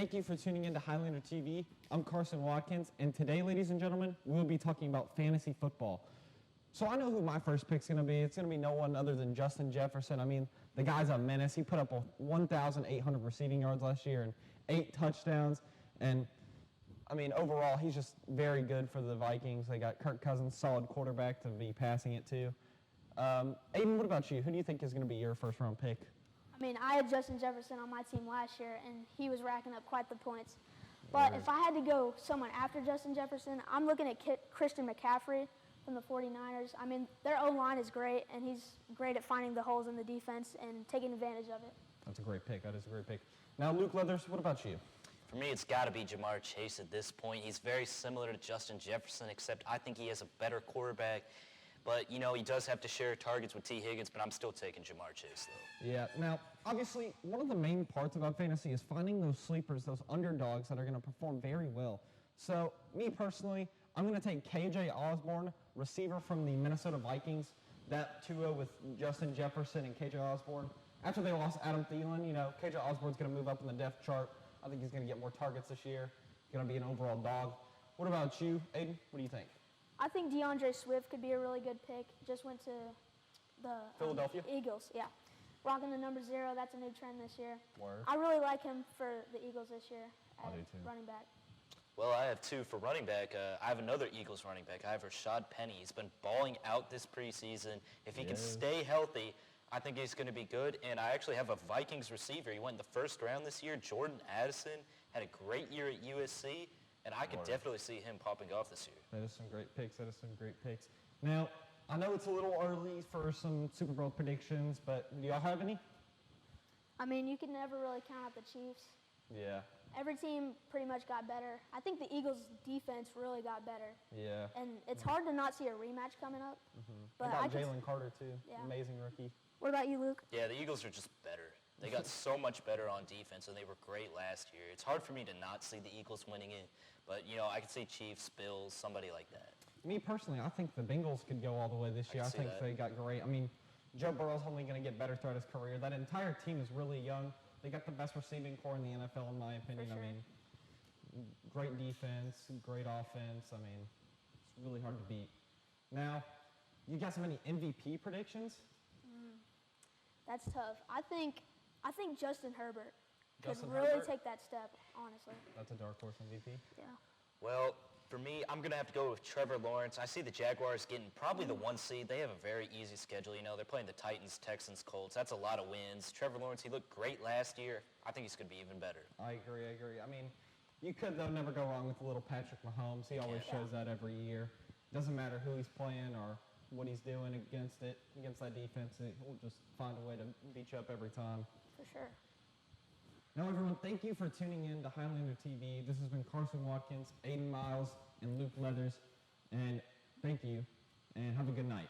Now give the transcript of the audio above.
thank you for tuning in to Highlander TV. I'm Carson Watkins, and today, ladies and gentlemen, we'll be talking about fantasy football. So I know who my first pick's going to be. It's going to be no one other than Justin Jefferson. I mean, the guy's a menace. He put up 1,800 receiving yards last year and 8 touchdowns. And, I mean, overall, he's just very good for the Vikings. They got Kirk Cousins, solid quarterback to be passing it to. Aden, what about you? Who do you think is going to be your first-round pick? I mean, I had Justin Jefferson on my team last year, and he was racking up quite the points. But if I had to go someone after Justin Jefferson, I'm looking at Christian McCaffrey from the 49ers. I mean, their O-line is great, and he's great at finding the holes in the defense and taking advantage of it. That's a great pick. That is a great pick. Now, Luke Leathers, what about you? For me, it's got to be Jamar Chase at this point. He's very similar to Justin Jefferson, except I think he has a better quarterback. But, you know, he does have to share targets with T. Higgins, but I'm still taking Jamar Chase, though. Yeah. Now, obviously, one of the main parts about fantasy is finding those sleepers, those underdogs that are going to perform very well. So, me personally, I'm going to take K.J. Osborne, receiver from the Minnesota Vikings, that duo with Justin Jefferson and K.J. Osborne. After they lost Adam Thielen, you know, K.J. Osborne's going to move up in the depth chart. I think he's going to get more targets this year. Going to be an overall dog. What about you, Aden? What do you think? I think DeAndre Swift could be a really good pick. Just went to the Philadelphia? Eagles, yeah. Rocking the number 0, that's a new trend this year. Word. I really like him for the Eagles this year I do too. running back. Well, I have 2 for running back. I have another Eagles running back. I have Rashad Penny. He's been balling out this preseason. If he can stay healthy, I think he's going to be good. And I actually have a Vikings receiver. He went in the first round this year. Jordan Addison had a great year at USC. And I could definitely see him popping off this year. That is some great picks. That is some great picks. Now, I know it's a little early for some Super Bowl predictions, but do y'all have any? I mean, you can never really count out the Chiefs. Yeah. Every team pretty much got better. I think the Eagles' defense really got better. Yeah. And it's hard to not see a rematch coming up. But I got Jalen Carter, too. Yeah. Amazing rookie. What about you, Luke? Yeah, the Eagles are just better. They got so much better on defense, and they were great last year. It's hard for me to not see the Eagles winning it, but, you know, I could see Chiefs, Bills, somebody like that. Me personally, I think the Bengals could go all the way this year. I think they got great. I mean, Joe Burrow's only going to get better throughout his career. That entire team is really young. They got the best receiving core in the NFL, in my opinion. For sure. I mean, great defense, great offense. I mean, it's really hard to beat. Now, you got so many MVP predictions? That's tough. I think Justin Herbert could Justin really Herbert? take that step, honestly. That's a dark horse MVP. Yeah. Well, for me, I'm going to have to go with Trevor Lawrence. I see the Jaguars getting probably the 1 seed. They have a very easy schedule. You know, they're playing the Titans, Texans, Colts. That's a lot of wins. Trevor Lawrence, he looked great last year. I think he's going to be even better. I agree. I mean, you could, though, never go wrong with a little Patrick Mahomes. He always shows that every year. Doesn't matter who he's playing or what he's doing against that defense. He'll just find a way to beat you up every time. For sure. Now, everyone, thank you for tuning in to Highlander TV. This has been Carson Watkins, Aden Miles, and Luke Leathers. And thank you, and have a good night.